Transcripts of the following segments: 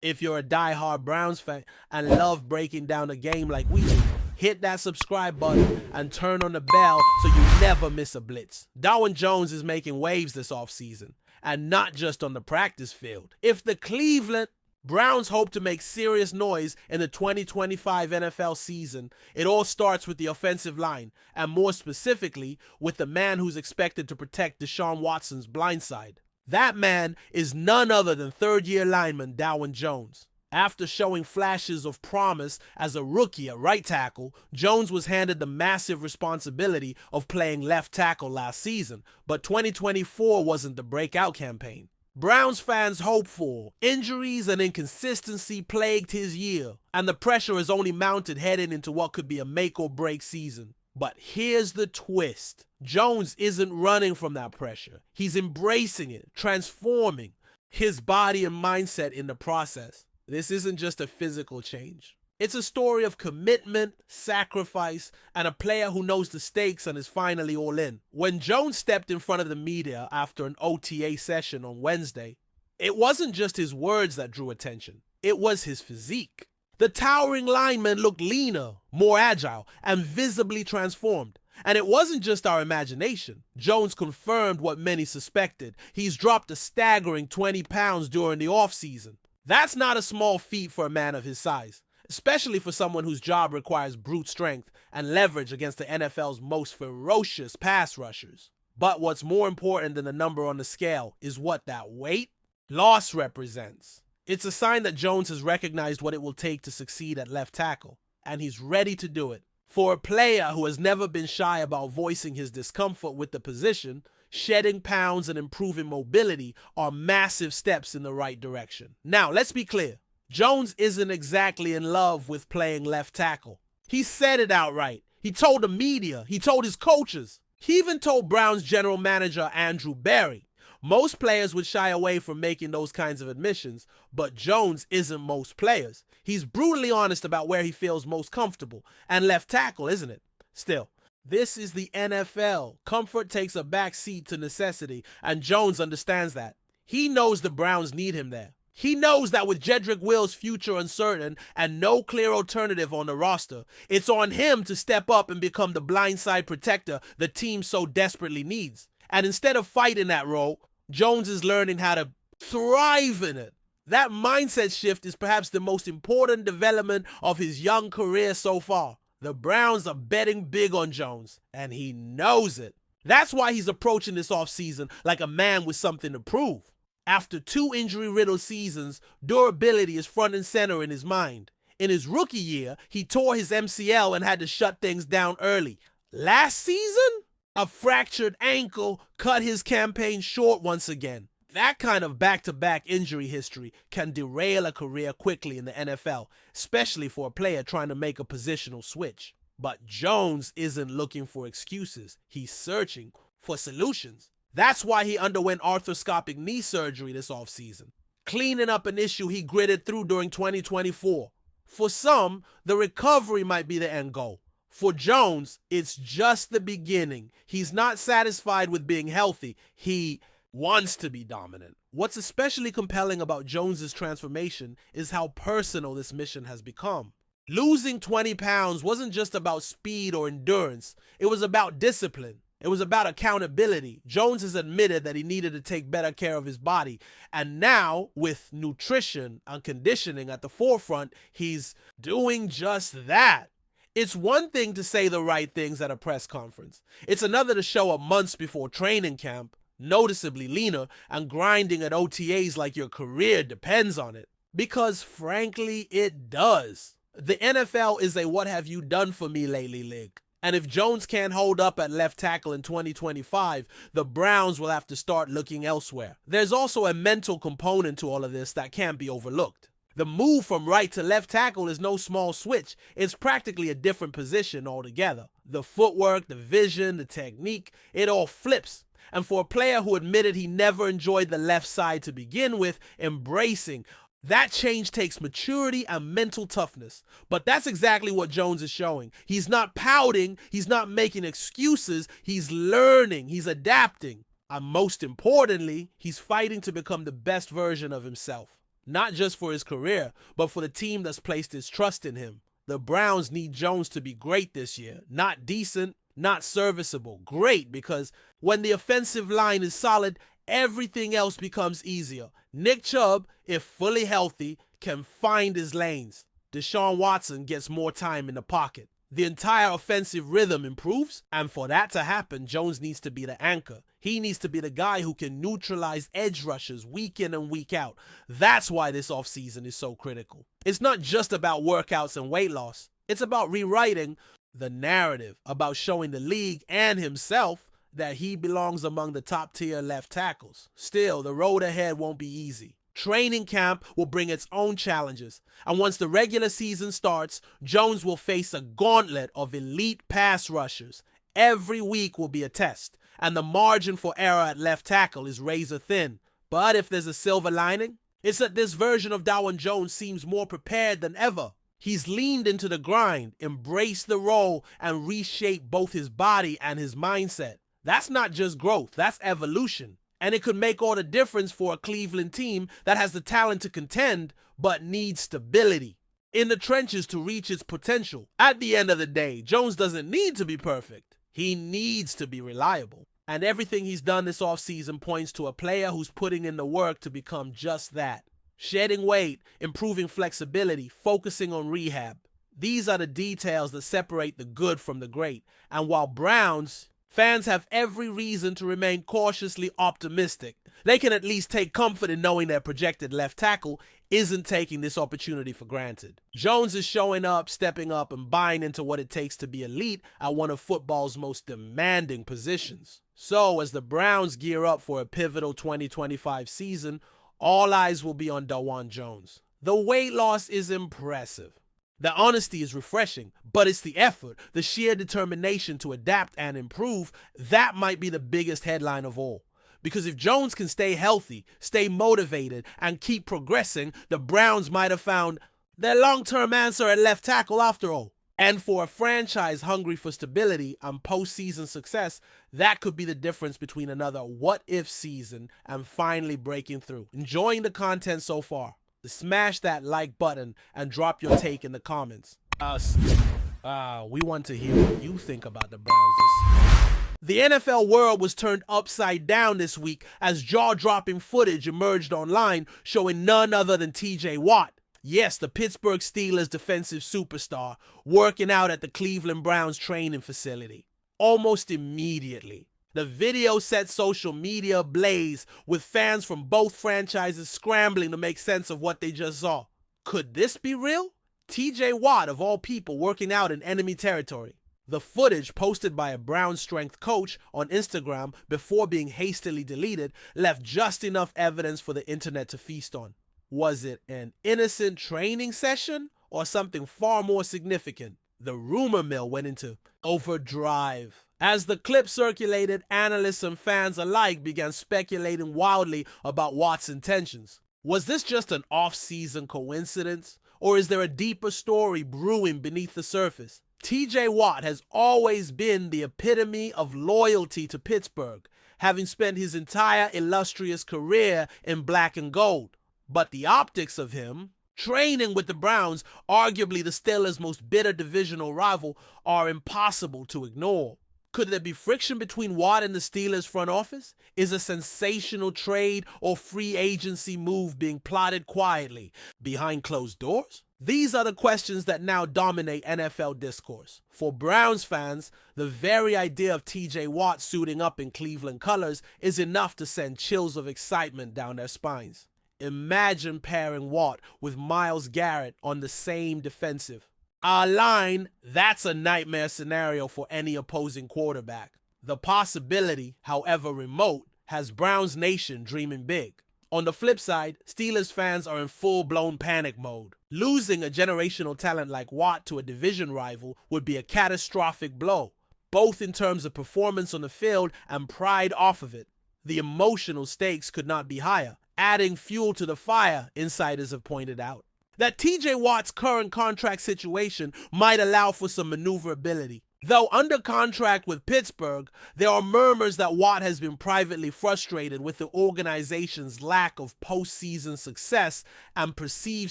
If you're a die-hard Browns fan and love breaking down the game like we do, hit that subscribe button and turn on the bell so you never miss a blitz. Dawg Jones is making waves this offseason, and not just on the practice field. If the Cleveland Browns hope to make serious noise in the 2025 NFL season, it all starts with the offensive line, and more specifically, with the man who's expected to protect Deshaun Watson's blindside. That man is none other than third-year lineman Dawg Jones. After showing flashes of promise as a rookie at right tackle, Jones was handed the massive responsibility of playing left tackle last season, but 2024 wasn't the breakout campaign. Browns fans hoped for. Injuries and inconsistency plagued his year, and the pressure is only mounted heading into what could be a make-or-break season. But here's the twist. Jones isn't running from that pressure. He's embracing it, transforming his body and mindset in the process. This isn't just a physical change. It's a story of commitment, sacrifice, and a player who knows the stakes and is finally all in. When Jones stepped in front of the media after an OTA session on Wednesday, it wasn't just his words that drew attention. It was his physique. The towering lineman looked leaner, more agile, and visibly transformed. And it wasn't just our imagination. Jones confirmed what many suspected. He's dropped a staggering 20 pounds during the offseason. That's not a small feat for a man of his size, especially for someone whose job requires brute strength and leverage against the NFL's most ferocious pass rushers. But what's more important than the number on the scale is what that weight loss represents. It's a sign that Jones has recognized what it will take to succeed at left tackle, and he's ready to do it. For a player who has never been shy about voicing his discomfort with the position, shedding pounds and improving mobility are massive steps in the right direction. Now, let's be clear. Jones isn't exactly in love with playing left tackle. He said it outright. He told the media. He told his coaches. He even told Browns general manager Andrew Berry. Most players would shy away from making those kinds of admissions, but Jones isn't most players. He's brutally honest about where he feels most comfortable, and left tackle, isn't it? Still, this is the NFL. Comfort takes a back seat to necessity, and Jones understands that. He knows the Browns need him there. He knows that with Jedrick Will's future uncertain and no clear alternative on the roster, it's on him to step up and become the blindside protector the team so desperately needs. And instead of fighting that role, Jones is learning how to thrive in it. That mindset shift is perhaps the most important development of his young career so far. The Browns are betting big on Jones, and he knows it. That's why he's approaching this offseason like a man with something to prove. After 2 injury-riddled seasons, durability is front and center in his mind. In his rookie year, he tore his MCL and had to shut things down early. Last season, a fractured ankle cut his campaign short once again. That kind of back-to-back injury history can derail a career quickly in the NFL, especially for a player trying to make a positional switch. But Jones isn't looking for excuses. He's searching for solutions. That's why he underwent arthroscopic knee surgery this offseason, cleaning up an issue he gritted through during 2024. For some, the recovery might be the end goal. For Jones, it's just the beginning. He's not satisfied with being healthy. He wants to be dominant. What's especially compelling about Jones's transformation is how personal this mission has become. Losing 20 pounds wasn't just about speed or endurance. It was about discipline. It was about accountability. Jones has admitted that he needed to take better care of his body. And now, with nutrition and conditioning at the forefront, he's doing just that. It's one thing to say the right things at a press conference. It's another to show up months before training camp, noticeably leaner, and grinding at OTAs like your career depends on it. Because frankly, it does. The NFL is a what have you done for me lately league. And if Jones can't hold up at left tackle in 2025, the Browns will have to start looking elsewhere. There's also a mental component to all of this that can't be overlooked. The move from right to left tackle is no small switch. It's practically a different position altogether. The footwork, the vision, the technique, it all flips. And for a player who admitted he never enjoyed the left side to begin with, embracing that change takes maturity and mental toughness. But that's exactly what Jones is showing. He's not pouting, he's not making excuses, he's learning, he's adapting. And most importantly, he's fighting to become the best version of himself. not just for his career, but for the team that's placed its trust in him. The Browns need Jones to be great this year, not decent, not serviceable. Great, because when the offensive line is solid, everything else becomes easier. Nick Chubb, if fully healthy, can find his lanes. Deshaun Watson gets more time in the pocket. The entire offensive rhythm improves, and for that to happen, Jones needs to be the anchor. He needs to be the guy who can neutralize edge rushers week in and week out. That's why this offseason is so critical. It's not just about workouts and weight loss. It's about rewriting the narrative, about showing the league and himself that he belongs among the top-tier left tackles. Still, the road ahead won't be easy. Training camp will bring its own challenges, and once the regular season starts, Jones will face a gauntlet of elite pass rushers. Every week will be a test, and the margin for error at left tackle is razor thin. But if there's a silver lining, it's that this version of Dawg Jones seems more prepared than ever. He's leaned into the grind, embraced the role, and reshaped both his body and his mindset. That's not just growth, that's evolution. And it could make all the difference for a Cleveland team that has the talent to contend, but needs stability in the trenches to reach its potential. At the end of the day, Jones doesn't need to be perfect. He needs to be reliable. And everything he's done this offseason points to a player who's putting in the work to become just that. Shedding weight, improving flexibility, focusing on rehab. These are the details that separate the good from the great. And while Browns fans have every reason to remain cautiously optimistic, they can at least take comfort in knowing their projected left tackle isn't taking this opportunity for granted. Jones is showing up, stepping up, and buying into what it takes to be elite at one of football's most demanding positions. So, as the Browns gear up for a pivotal 2025 season, all eyes will be on Dawg Jones. The weight loss is impressive. The honesty is refreshing, but it's the effort, the sheer determination to adapt and improve, that might be the biggest headline of all. Because if Jones can stay healthy, stay motivated, and keep progressing, the Browns might have found their long-term answer at left tackle after all. And for a franchise hungry for stability and postseason success, that could be the difference between another what-if season and finally breaking through. Enjoying the content so far? Smash that like button and drop your take in the comments. We want to hear what you think about the Browns this season. The NFL world was turned upside down this week as jaw-dropping footage emerged online showing none other than TJ Watt. Yes, the Pittsburgh Steelers defensive superstar working out at the Cleveland Browns training facility. Almost immediately, the video set social media ablaze with fans from both franchises scrambling to make sense of what they just saw. Could this be real? TJ Watt, of all people, working out in enemy territory. The footage, posted by a Browns strength coach on Instagram before being hastily deleted, left just enough evidence for the internet to feast on. Was it an innocent training session or something far more significant? The rumor mill went into overdrive. As the clip circulated, analysts and fans alike began speculating wildly about Watt's intentions. Was this just an off-season coincidence? Or is there a deeper story brewing beneath the surface? TJ Watt has always been the epitome of loyalty to Pittsburgh, having spent his entire illustrious career in black and gold. But the optics of him training with the Browns, arguably the Steelers' most bitter divisional rival, are impossible to ignore. Could there be friction between Watt and the Steelers' front office? Is a sensational trade or free agency move being plotted quietly, behind closed doors? These are the questions that now dominate NFL discourse. For Browns fans, the very idea of TJ Watt suiting up in Cleveland colors is enough to send chills of excitement down their spines. Imagine pairing Watt with Myles Garrett on the same defensive. Our line, that's a nightmare scenario for any opposing quarterback. The possibility, however remote, has Browns Nation dreaming big. On the flip side, Steelers fans are in full-blown panic mode. Losing a generational talent like Watt to a division rival would be a catastrophic blow, both in terms of performance on the field and pride off of it. The emotional stakes could not be higher, adding fuel to the fire, insiders have pointed out. That TJ Watt's current contract situation might allow for some maneuverability. Though under contract with Pittsburgh, there are murmurs that Watt has been privately frustrated with the organization's lack of postseason success and perceived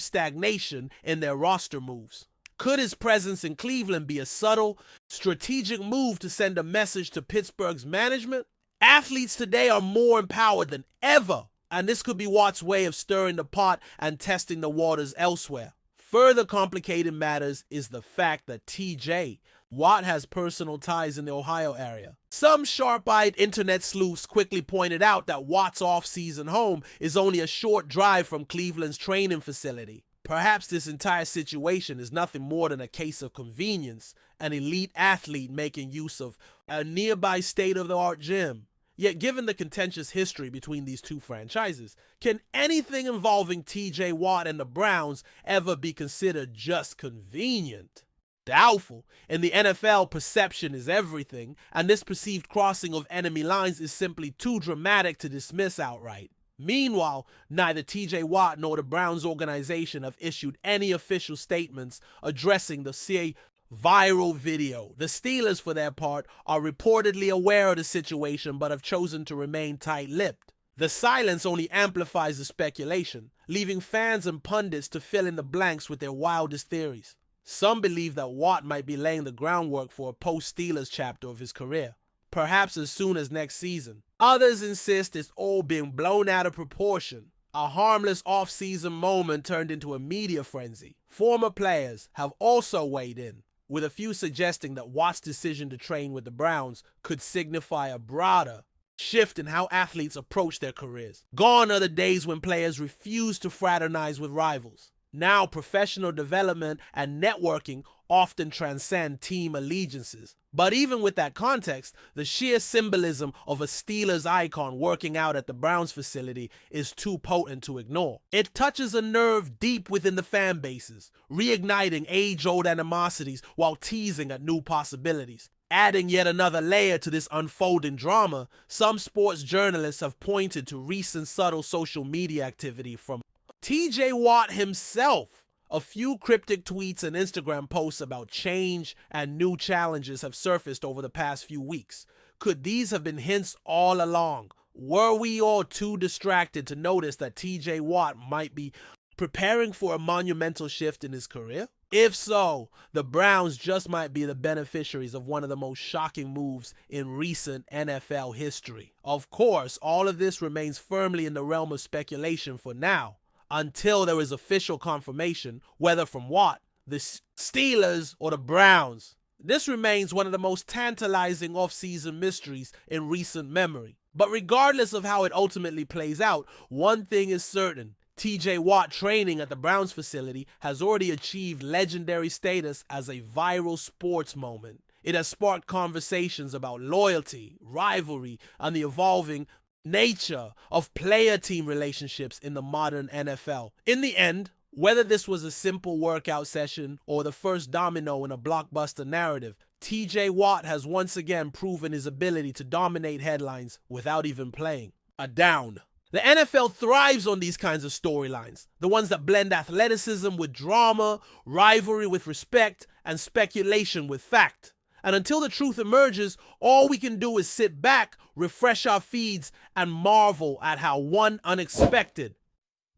stagnation in their roster moves. Could his presence in Cleveland be a subtle, strategic move to send a message to Pittsburgh's management? Athletes today are more empowered than ever, and this could be Watt's way of stirring the pot and testing the waters elsewhere. Further complicating matters is the fact that TJ Watt has personal ties in the Ohio area. Some sharp-eyed internet sleuths quickly pointed out that Watt's off-season home is only a short drive from Cleveland's training facility. Perhaps this entire situation is nothing more than a case of convenience, an elite athlete making use of a nearby state-of-the-art gym. Yet given the contentious history between these two franchises, can anything involving TJ Watt and the Browns ever be considered just convenient? Doubtful. In the NFL, perception is everything, and this perceived crossing of enemy lines is simply too dramatic to dismiss outright. Meanwhile, neither TJ Watt nor the Browns organization have issued any official statements addressing the viral video. The Steelers, for their part, are reportedly aware of the situation but have chosen to remain tight-lipped. The silence only amplifies the speculation, leaving fans and pundits to fill in the blanks with their wildest theories. Some believe that Watt might be laying the groundwork for a post-Steelers chapter of his career, perhaps as soon as next season. Others insist it's all being blown out of proportion. A harmless off-season moment turned into a media frenzy. Former players have also weighed in, with a few suggesting that Watt's decision to train with the Browns could signify a broader shift in how athletes approach their careers. Gone are the days when players refused to fraternize with rivals. Now, professional development and networking often transcend team allegiances. But even with that context, the sheer symbolism of a Steelers icon working out at the Browns facility is too potent to ignore. It touches a nerve deep within the fan bases, reigniting age-old animosities while teasing at new possibilities. Adding yet another layer to this unfolding drama, some sports journalists have pointed to recent subtle social media activity from TJ Watt himself. A few cryptic tweets and Instagram posts about change and new challenges have surfaced over the past few weeks. Could these have been hints all along? Were we all too distracted to notice that TJ Watt might be preparing for a monumental shift in his career? If so, the Browns just might be the beneficiaries of one of the most shocking moves in recent NFL history. Of course, all of this remains firmly in the realm of speculation for now, until there is official confirmation, whether from Watt, the Steelers, or the Browns. This remains one of the most tantalizing off-season mysteries in recent memory. But regardless of how it ultimately plays out, one thing is certain. TJ Watt training at the Browns facility has already achieved legendary status as a viral sports moment. It has sparked conversations about loyalty, rivalry, and the evolving nature of player-team relationships in the modern NFL. In the end, whether this was a simple workout session or the first domino in a blockbuster narrative, TJ Watt has once again proven his ability to dominate headlines without even playing a down. The NFL thrives on these kinds of storylines, the ones that blend athleticism with drama, rivalry with respect, and speculation with fact. And until the truth emerges, all we can do is sit back, refresh our feeds, and marvel at how one unexpected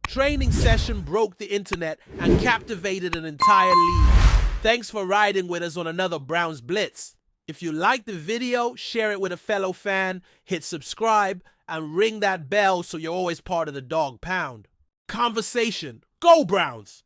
training session broke the internet and captivated an entire league. Thanks for riding with us on another Browns Blitz. If you liked the video, share it with a fellow fan, hit subscribe, and ring that bell so you're always part of the Dawg Pound. Conversation. Go Browns!